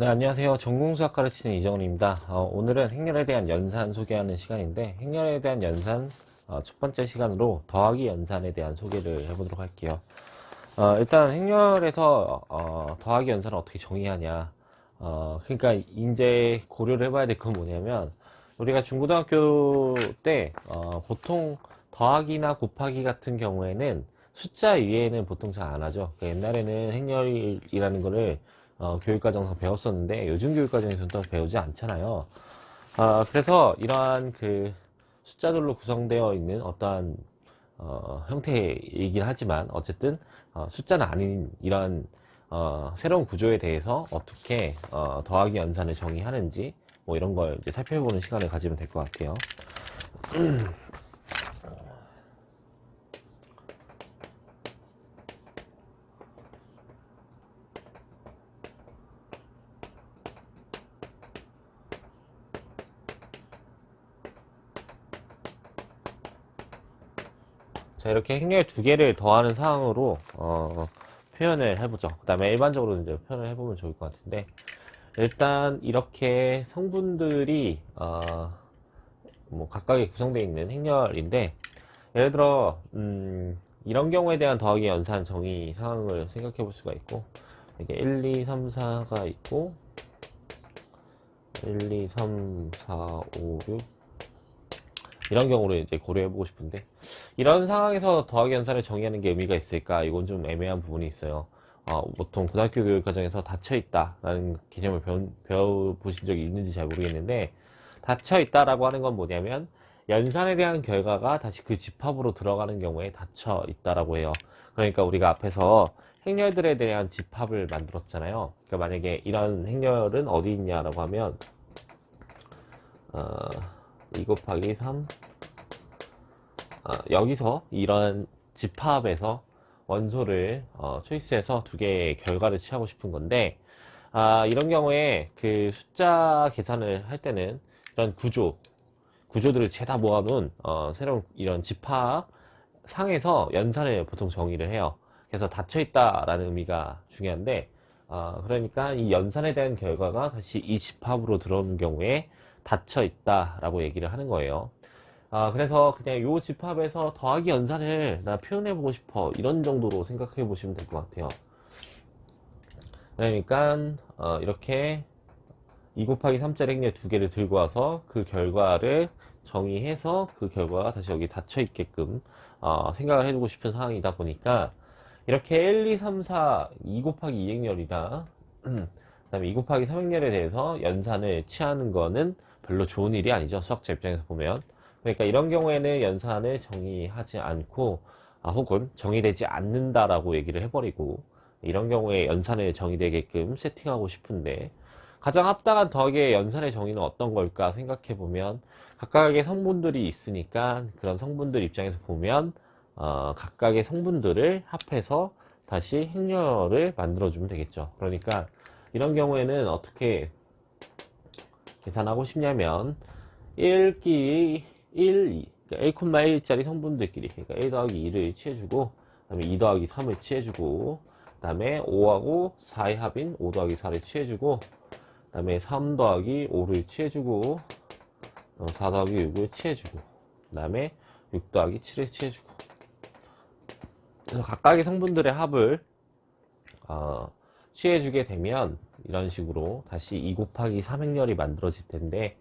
네, 안녕하세요. 전공수학 가르치는 이정훈입니다. 오늘은 행렬에 대한 연산 소개하는 시간인데, 행렬에 대한 연산 첫 번째 시간으로 더하기 연산에 대한 소개를 해보도록 할게요. 일단 행렬에서 더하기 연산을 어떻게 정의하냐. 그러니까 이제 고려를 해봐야 될 건 뭐냐면, 우리가 중고등학교 때 보통 더하기나 곱하기 같은 경우에는 숫자 위에는 보통 잘 안 하죠. 그러니까 옛날에는 행렬이라는 거를 교육과정에서 배웠었는데 요즘 교육과정에서는 또 배우지 않잖아요. 그래서 이러한 그 숫자들로 구성되어 있는 어떠한 형태이긴 하지만 어쨌든 숫자는 아닌 이러한 새로운 구조에 대해서 어떻게 더하기 연산을 정의하는지 뭐 이런 걸 이제 살펴보는 시간을 가지면 될 것 같아요. 자, 이렇게 행렬 두 개를 더하는 상황으로 표현을 해보죠. 그 다음에 일반적으로 이제 표현을 해보면 좋을 것 같은데, 일단 이렇게 성분들이 뭐 각각의 구성되어 있는 행렬인데, 예를 들어 이런 경우에 대한 더하기 연산 정의 상황을 생각해 볼 수가 있고, 이게 1, 2, 3, 4가 있고 1, 2, 3, 4, 5, 6 이런 경우를 이제 고려해보고 싶은데, 이런 상황에서 더하기 연산을 정의하는 게 의미가 있을까? 이건 좀 애매한 부분이 있어요. 보통 고등학교 교육 과정에서 닫혀있다라는 개념을 배워보신 적이 있는지 잘 모르겠는데, 닫혀있다라고 하는 건 뭐냐면 연산에 대한 결과가 다시 그 집합으로 들어가는 경우에 닫혀있다라고 해요. 그러니까 우리가 앞에서 행렬들에 대한 집합을 만들었잖아요. 그러니까 만약에 이런 행렬은 어디 있냐라고 하면 2 곱하기 3 여기서 이런 집합에서 원소를 초이스해서 두 개의 결과를 취하고 싶은 건데, 이런 경우에 그 숫자 계산을 할 때는 이런 구조들을 죄다 모아놓은 새로운 이런 집합 상에서 연산을 보통 정의를 해요. 그래서 닫혀있다라는 의미가 중요한데, 그러니까 이 연산에 대한 결과가 다시 이 집합으로 들어오는 경우에 닫혀있다라고 얘기를 하는 거예요. 그래서 그냥 요 집합에서 더하기 연산을 나 표현해보고 싶어, 이런 정도로 생각해 보시면 될 것 같아요. 그러니까 이렇게 2 곱하기 3짜리 행렬 두 개를 들고 와서 그 결과를 정의해서 그 결과가 다시 여기 닫혀 있게끔 생각을 해두고 싶은 상황이다 보니까, 이렇게 1, 2, 3, 4 2 곱하기 2 행렬이나 그 다음에 2 곱하기 3 행렬에 대해서 연산을 취하는 거는 별로 좋은 일이 아니죠, 수학자 입장에서 보면. 그러니까 이런 경우에는 연산을 정의하지 않고, 혹은 정의되지 않는다라고 얘기를 해버리고, 이런 경우에 연산을 정의되게끔 세팅하고 싶은데, 가장 합당한 덕의 연산의 정의는 어떤 걸까 생각해 보면, 각각의 성분들이 있으니까 그런 성분들 입장에서 보면 각각의 성분들을 합해서 다시 행렬을 만들어주면 되겠죠. 그러니까 이런 경우에는 어떻게 계산하고 싶냐면, 1끼리 1, 2, 그러니까 1,1짜리 성분들끼리, 그러니까 1 더하기 2를 취해주고, 그 다음에 2 더하기 3을 취해주고, 그 다음에 5하고 4의 합인 5 더하기 4를 취해주고, 그 다음에 3 더하기 5를 취해주고, 4 더하기 6을 취해주고, 그 다음에 6 더하기 7을 취해주고. 그래서 각각의 성분들의 합을 취해주게 되면 이런 식으로 다시 2 곱하기 3 행렬이 만들어질 텐데,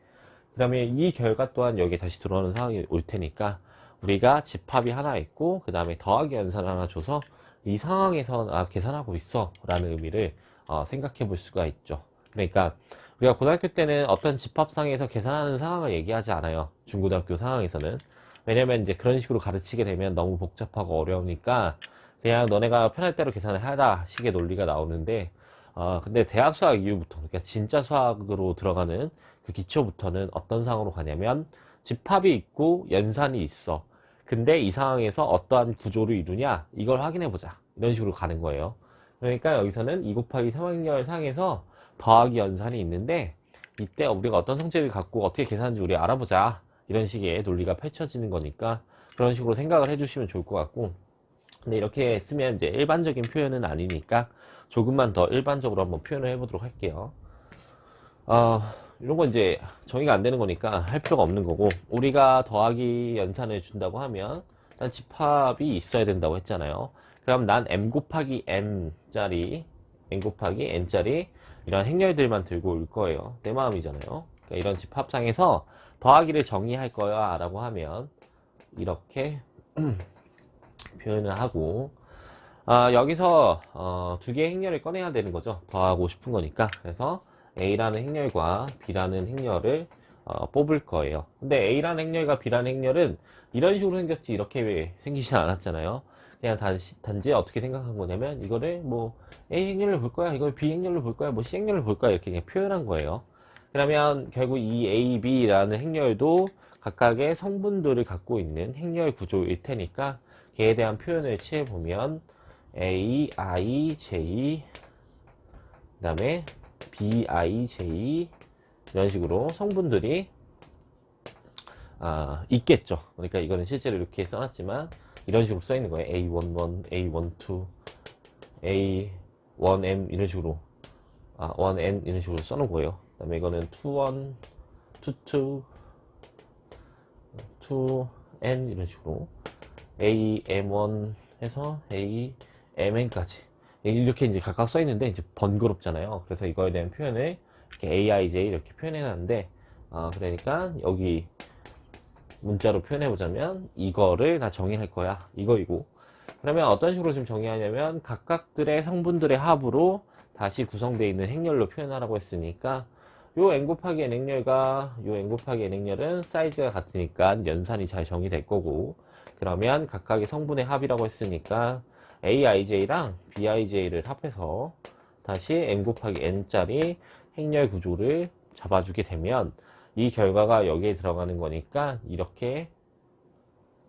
그 다음에 이 결과 또한 여기에 다시 들어오는 상황이 올 테니까, 우리가 집합이 하나 있고 그 다음에 더하기 연산을 하나 줘서 이 상황에서 계산하고 있어 라는 의미를 생각해 볼 수가 있죠. 그러니까 우리가 고등학교 때는 어떤 집합상에서 계산하는 상황을 얘기하지 않아요, 중고등학교 상황에서는. 왜냐면 이제 그런 식으로 가르치게 되면 너무 복잡하고 어려우니까 그냥 너네가 편할 대로 계산을 하라 식의 논리가 나오는데, 근데 대학 수학 이후부터, 그러니까 진짜 수학으로 들어가는 그 기초부터는 어떤 상황으로 가냐면, 집합이 있고 연산이 있어. 근데 이 상황에서 어떠한 구조를 이루냐, 이걸 확인해 보자, 이런 식으로 가는 거예요. 그러니까 여기서는 2 곱하기 3행렬 상에서 더하기 연산이 있는데, 이때 우리가 어떤 성질을 갖고 어떻게 계산하는지 우리 알아보자, 이런 식의 논리가 펼쳐지는 거니까 그런 식으로 생각을 해주시면 좋을 것 같고, 근데 이렇게 쓰면 이제 일반적인 표현은 아니니까 조금만 더 일반적으로 한번 표현을 해보도록 할게요. 이런 건 이제 정의가 안 되는 거니까 할 필요가 없는 거고, 우리가 더하기 연산을 준다고 하면 일단 집합이 있어야 된다고 했잖아요. 그럼 난 m 곱하기 n짜리 이런 행렬들만 들고 올 거예요. 내 마음이잖아요. 그러니까 이런 집합상에서 더하기를 정의할 거야 라고 하면 이렇게 표현을 하고, 여기서 두 개의 행렬을 꺼내야 되는 거죠. 더하고 싶은 거니까. 그래서 A라는 행렬과 B라는 행렬을 뽑을 거예요. 근데 A라는 행렬과 B라는 행렬은 이런 식으로 생겼지 이렇게 생기지 않았잖아요. 그냥 단지 어떻게 생각한 거냐면 이거를 뭐 A 행렬로 볼 거야, 이걸 B 행렬로 볼 거야, 뭐 C 행렬로 볼 거야 이렇게 그냥 표현한 거예요. 그러면 결국 이 A, B라는 행렬도 각각의 성분들을 갖고 있는 행렬 구조일 테니까 걔에 대한 표현을 취해보면 A, I, J 그 다음에 B, I, J 이런 식으로 성분들이 있겠죠. 그러니까 이거는 실제로 이렇게 써놨지만 이런 식으로 써있는 거예요. A11, A12, A1M 이런 식으로 1N 이런 식으로 써놓은 거예요. 그 다음에 이거는 21, 22, 2N 이런 식으로 AM1 해서 AMN까지 이렇게 이제 각각 써 있는데 이제 번거롭잖아요. 그래서 이거에 대한 표현을 이렇게 AIJ 이렇게 표현해 놨는데, 그러니까 여기 문자로 표현해 보자면 이거를 다 정의할 거야, 이거이고. 그러면 어떤 식으로 지금 정의하냐면 각각들의 성분들의 합으로 다시 구성되어 있는 행렬로 표현하라고 했으니까, 요 n 곱하기 n 행렬과 요 n 곱하기 n 행렬은 사이즈가 같으니까 연산이 잘 정의될 거고, 그러면 각각의 성분의 합이라고 했으니까 AIJ랑 BIJ를 합해서 다시 n 곱하기 n짜리 행렬 구조를 잡아주게 되면 이 결과가 여기에 들어가는 거니까 이렇게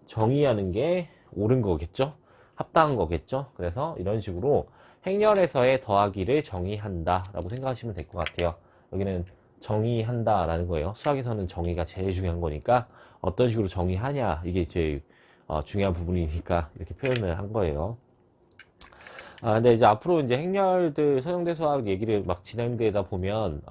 정의하는 게 옳은 거겠죠? 합당한 거겠죠? 그래서 이런 식으로 행렬에서의 더하기를 정의한다 라고 생각하시면 될 것 같아요. 여기는 정의한다 라는 거예요. 수학에서는 정의가 제일 중요한 거니까 어떤 식으로 정의하냐, 이게 제일 중요한 부분이니까 이렇게 표현을 한 거예요. 근데 이제 앞으로 이제 행렬들 서영대 수학 얘기를 막 진행되다 보면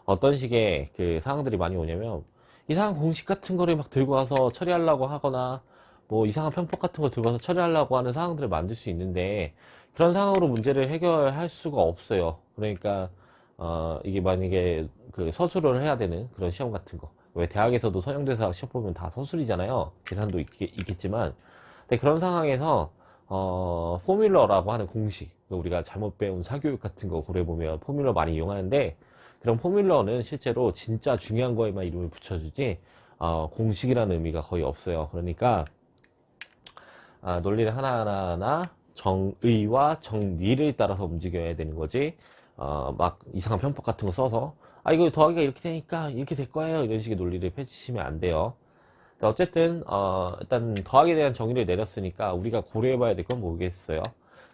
어떤 식의 그 상황들이 많이 오냐면 이상한 공식 같은 거를 막 들고 와서 처리하려고 하거나 뭐 이상한 편법 같은 거 들고 와서 처리하려고 하는 상황들을 만들 수 있는데, 그런 상황으로 문제를 해결할 수가 없어요. 그러니까 이게 만약에 그 서술을 해야 되는 그런 시험 같은 거, 왜 대학에서도 서영대 수학 시험 보면 다 서술이잖아요. 계산도 있겠지만. 근데 그런 상황에서 포뮬러라고 하는 공식, 우리가 잘못 배운 사교육 같은 거 고려해보면 포뮬러 많이 이용하는데, 그런 포뮬러는 실제로 진짜 중요한 거에만 이름을 붙여주지 공식이라는 의미가 거의 없어요. 그러니까 논리를 하나하나 정의와 정리를 따라서 움직여야 되는 거지, 막 이상한 편법 같은 거 써서 이거 더하기가 이렇게 되니까 이렇게 될 거예요 이런 식의 논리를 펼치시면 안 돼요. 어쨌든 일단 더하기에 대한 정의를 내렸으니까 우리가 고려해 봐야 될 건 뭐겠어요?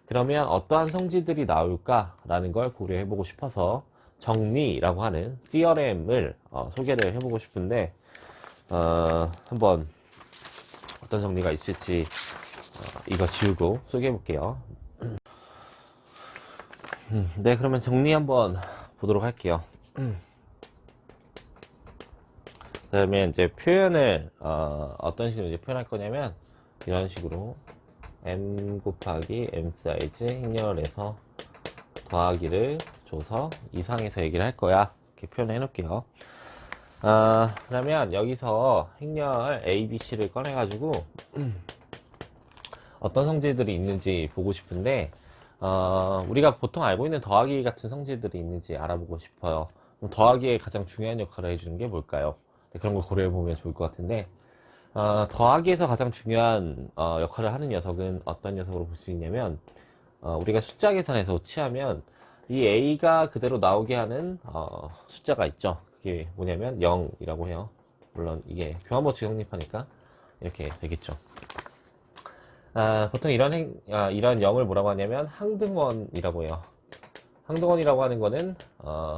그러면 어떠한 성질들이 나올까 라는 걸 고려해 보고 싶어서 정리라고 하는 theorem을 소개를 해보고 싶은데, 한번 어떤 정리가 있을지 이거 지우고 소개해 볼게요. 네, 그러면 정리 한번 보도록 할게요. 그다음에 이제 표현을 어떤 식으로 이제 표현할 거냐면 이런 식으로 m 곱하기 m 사이즈 행렬에서 더하기를 줘서 이상해서 얘기를 할 거야, 이렇게 표현을 해 놓을게요. 그러면 여기서 행렬 A, B, C를 꺼내 가지고 어떤 성질들이 있는지 보고 싶은데, 우리가 보통 알고 있는 더하기 같은 성질들이 있는지 알아보고 싶어요. 그럼 더하기에 가장 중요한 역할을 해주는 게 뭘까요? 그런 걸 고려해 보면 좋을 것 같은데, 더하기에서 가장 중요한 역할을 하는 녀석은 어떤 녀석으로 볼 수 있냐면, 우리가 숫자 계산에서 취하면 이 A가 그대로 나오게 하는 숫자가 있죠. 그게 뭐냐면 0이라고 해요. 물론 이게 교환법칙 성립하니까 이렇게 되겠죠. 보통 이런 0을 뭐라고 하냐면 항등원이라고 해요. 항등원이라고 하는 거는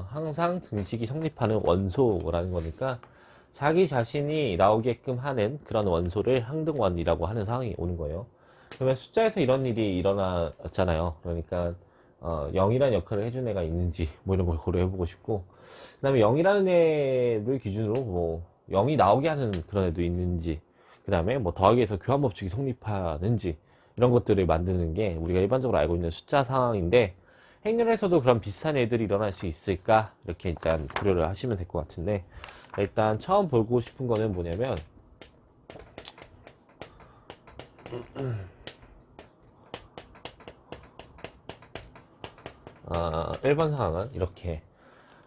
항상 등식이 성립하는 원소라는 거니까 자기 자신이 나오게끔 하는 그런 원소를 항등원이라고 하는 상황이 오는 거예요. 그러면 숫자에서 이런 일이 일어났잖아요. 그러니까 0이라는 역할을 해준 애가 있는지 뭐 이런 걸 고려해보고 싶고, 그 다음에 0이라는 애를 기준으로 뭐 0이 나오게 하는 그런 애도 있는지, 그 다음에 뭐 더하기에서 교환법칙이 성립하는지, 이런 것들을 만드는 게 우리가 일반적으로 알고 있는 숫자 상황인데, 행렬에서도 그런 비슷한 애들이 일어날 수 있을까, 이렇게 일단 고려를 하시면 될 것 같은데, 일단 처음 보고 싶은 거는 뭐냐면, 1번 상황은 이렇게,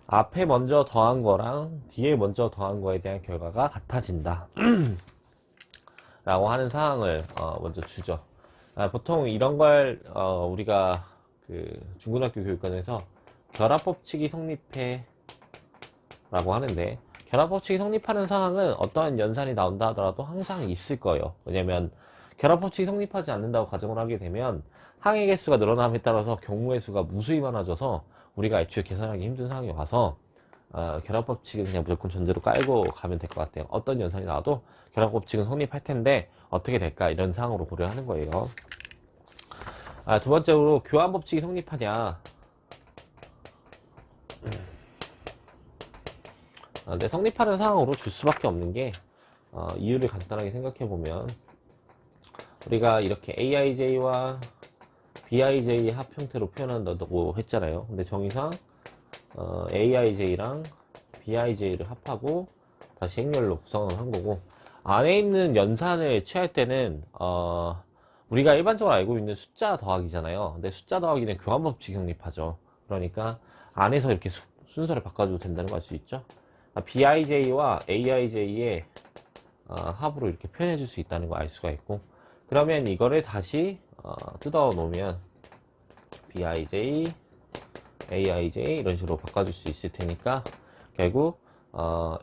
앞에 먼저 더한 거랑 뒤에 먼저 더한 거에 대한 결과가 같아진다 라고 하는 상황을 먼저 주죠. 보통 이런 걸 우리가 그 중고등학교 교육관에서 결합법칙이 성립해 라고 하는데, 결합법칙이 성립하는 상황은 어떠한 연산이 나온다 하더라도 항상 있을 거예요. 왜냐면 결합법칙이 성립하지 않는다고 가정을 하게 되면 항의 개수가 늘어남에 따라서 경우의 수가 무수히 많아져서 우리가 애초에 계산하기 힘든 상황이 와서, 결합법칙은 그냥 무조건 전제로 깔고 가면 될 것 같아요. 어떤 연산이 나와도 결합법칙은 성립할 텐데 어떻게 될까, 이런 상황으로 고려하는 거예요. 두 번째로 교환법칙이 성립하냐. 근데 성립하는 상황으로 줄 수밖에 없는 게, 이유를 간단하게 생각해 보면, 우리가 이렇게 aij와 bij의 합 형태로 표현한다고 했잖아요. 근데 정의상 aij랑 bij를 합하고 다시 행렬로 구성을 한 거고, 안에 있는 연산을 취할 때는 우리가 일반적으로 알고 있는 숫자 더하기잖아요. 근데 숫자 더하기는 교환법칙이 성립하죠. 그러니까 안에서 이렇게 순서를 바꿔줘도 된다는 걸 알 수 있죠. bij와 aij의 합으로 이렇게 표현해 줄 수 있다는 걸 알 수가 있고, 그러면 이거를 다시 뜯어 놓으면 bij, aij 이런 식으로 바꿔줄 수 있을 테니까, 결국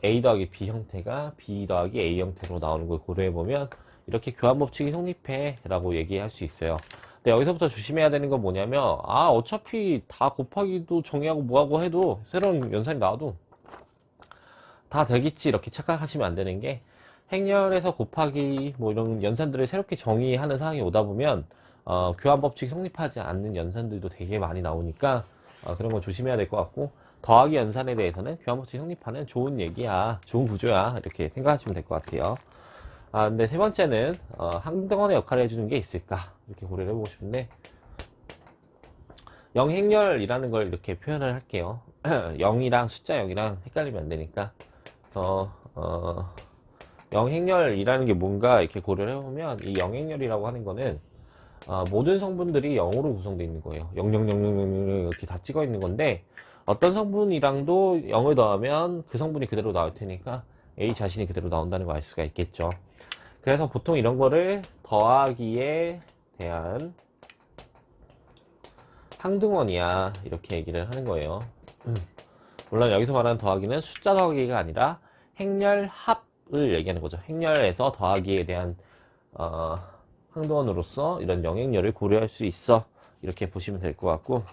a 더하기 b 형태가 b 더하기 a 형태로 나오는 걸 고려해보면 이렇게 교환법칙이 성립해 라고 얘기할 수 있어요. 근데 여기서부터 조심해야 되는 건 뭐냐면, 어차피 다 곱하기도 정의하고 뭐하고 해도 새로운 연산이 나와도 다 되겠지, 이렇게 착각하시면 안 되는 게, 행렬에서 곱하기 뭐 이런 연산들을 새롭게 정의하는 상황이 오다 보면 교환법칙이 성립하지 않는 연산들도 되게 많이 나오니까 그런 거 조심해야 될 것 같고, 더하기 연산에 대해서는 교환법칙이 성립하는 좋은 얘기야, 좋은 구조야, 이렇게 생각하시면 될 것 같아요. 근데 세 번째는 항등원의 역할을 해주는 게 있을까, 이렇게 고려를 해보고 싶은데, 영행렬이라는 걸 이렇게 표현을 할게요. 0이랑 숫자 0이랑 헷갈리면 안 되니까. 영행렬이라는 게 뭔가 이렇게 고려를 해보면, 이 영행렬이라고 하는 거는 모든 성분들이 0으로 구성되어 있는 거예요. 0, 0, 0, 0, 0 이렇게 다 찍어 있는 건데, 어떤 성분이랑도 0을 더하면 그 성분이 그대로 나올 테니까 A 자신이 그대로 나온다는 걸 알 수가 있겠죠. 그래서 보통 이런 거를 더하기에 대한 항등원이야, 이렇게 얘기를 하는 거예요. 물론 여기서 말하는 더하기는 숫자 더하기가 아니라 행렬 합을 얘기하는 거죠. 행렬에서 더하기에 대한 항등원으로서 이런 영행렬을 고려할 수 있어, 이렇게 보시면 될 것 같고,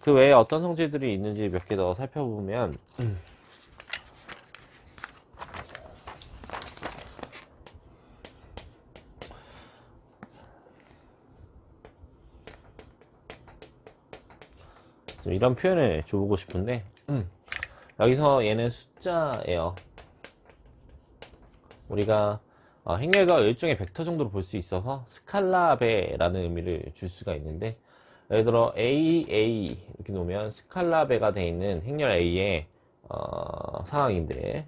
그 외에 어떤 성질들이 있는지 몇 개 더 살펴보면, 좀 이런 표현을 줘보고 싶은데, 여기서 얘는 숫자예요. 우리가 행렬과 일종의 벡터 정도로 볼 수 있어서 스칼라베라는 의미를 줄 수가 있는데, 예를 들어 AA 이렇게 놓으면 스칼라베가 되어 있는 행렬 A의 상황인데,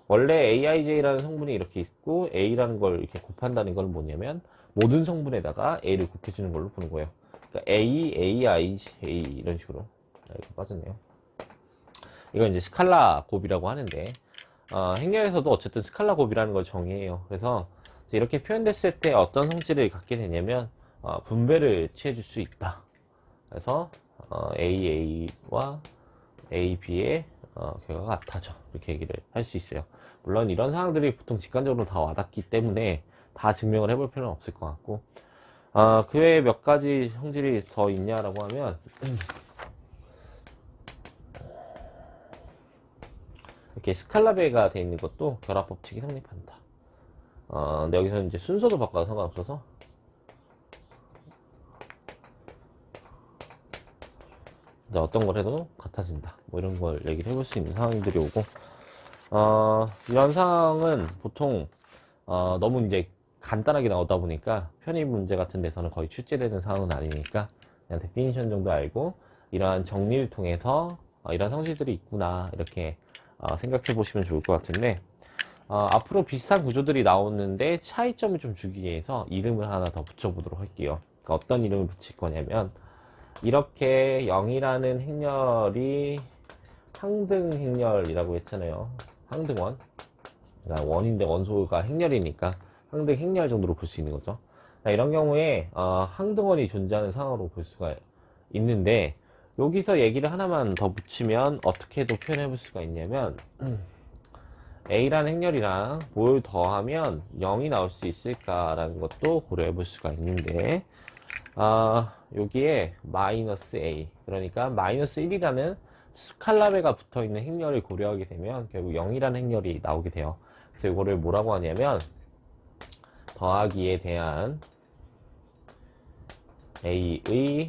원래 AIJ라는 성분이 이렇게 있고 A라는 걸 이렇게 곱한다는 건 뭐냐면, 모든 성분에다가 A를 곱해주는 걸로 보는 거예요. 그러니까 A, AIJ 이런 식으로. 이거 빠졌네요. 이건 이제 스칼라 곱이라고 하는데, 행렬에서도 어쨌든 스칼라 곱이라는 걸 정의해요. 그래서 이렇게 표현됐을 때 어떤 성질을 갖게 되냐면, 분배를 취해줄 수 있다. 그래서 AA와 AB의 결과가 같아져, 이렇게 얘기를 할 수 있어요. 물론 이런 상황들이 보통 직관적으로 다 와닿기 때문에 다 증명을 해볼 필요는 없을 것 같고, 그 외에 몇 가지 성질이 더 있냐라고 하면, 이렇게 스칼라베가 되어 있는 것도 결합법칙이 성립한다. 근데 여기서 이제 순서도 바꿔도 상관없어서, 어떤 걸 해도 같아진다. 뭐 이런 걸 얘기를 해볼 수 있는 상황들이 오고, 이런 상황은 보통, 너무 이제 간단하게 나오다 보니까 편입 문제 같은 데서는 거의 출제되는 상황은 아니니까 그냥 데피니션 정도 알고 이러한 정리를 통해서 이런 성질들이 있구나 이렇게 생각해 보시면 좋을 것 같은데, 앞으로 비슷한 구조들이 나오는데 차이점을 좀 주기 위해서 이름을 하나 더 붙여보도록 할게요. 그러니까 어떤 이름을 붙일 거냐면, 이렇게 0이라는 행렬이 항등 행렬이라고 했잖아요. 항등원. 그러니까 원인데 원소가 행렬이니까 항등 행렬 정도로 볼 수 있는 거죠. 이런 경우에 항등원이 존재하는 상황으로 볼 수가 있는데, 여기서 얘기를 하나만 더 붙이면 어떻게도 표현해 볼 수가 있냐면, A라는 행렬이랑 뭘 더하면 0이 나올 수 있을까라는 것도 고려해 볼 수가 있는데, 여기에 마이너스 A, 그러니까 마이너스 1이라는 스칼라베가 붙어 있는 행렬을 고려하게 되면 결국 0이라는 행렬이 나오게 돼요. 그래서 이거를 뭐라고 하냐면 더하기에 대한 A의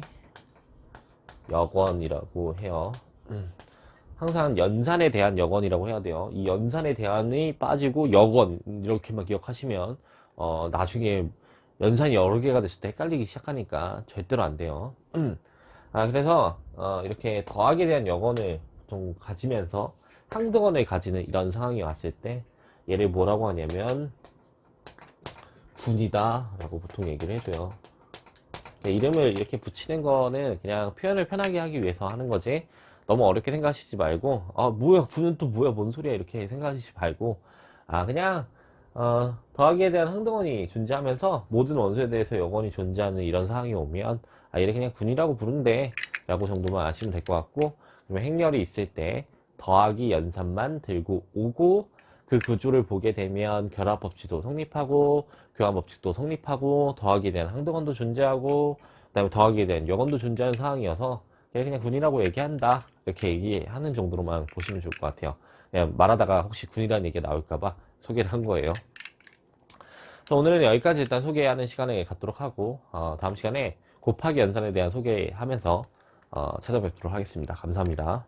역원이라고 해요. 항상 연산에 대한 역원이라고 해야 돼요. 이 연산에 대한이 빠지고 역원 이렇게만 기억하시면 나중에 연산이 여러 개가 됐을 때 헷갈리기 시작하니까 절대로 안 돼요. 그래서 이렇게 더하기에 대한 역원을 보통 가지면서 항등원을 가지는 이런 상황이 왔을 때 얘를 뭐라고 하냐면 분이다 라고 보통 얘기를 해줘요. 이름을 이렇게 붙이는 거는 그냥 표현을 편하게 하기 위해서 하는 거지, 너무 어렵게 생각하시지 말고 뭐야 군은 또 뭐야 뭔 소리야 이렇게 생각하시지 말고, 그냥 더하기에 대한 항등원이 존재하면서 모든 원소에 대해서 역원이 존재하는 이런 상황이 오면 얘를 그냥 군이라고 부른대 라고 정도만 아시면 될 것 같고, 그러면 행렬이 있을 때 더하기 연산만 들고 오고 그 구조를 보게 되면 결합법칙도 성립하고 교환법칙도 성립하고 더하기에 대한 항등원도 존재하고 그 다음에 더하기에 대한 역원도 존재하는 상황이어서 그냥 군이라고 얘기한다 이렇게 얘기하는 정도로만 보시면 좋을 것 같아요. 그냥 말하다가 혹시 군이라는 얘기가 나올까봐 소개를 한 거예요. 오늘은 여기까지 일단 소개하는 시간을 갖도록 하고, 다음 시간에 곱하기 연산에 대한 소개하면서 찾아뵙도록 하겠습니다. 감사합니다.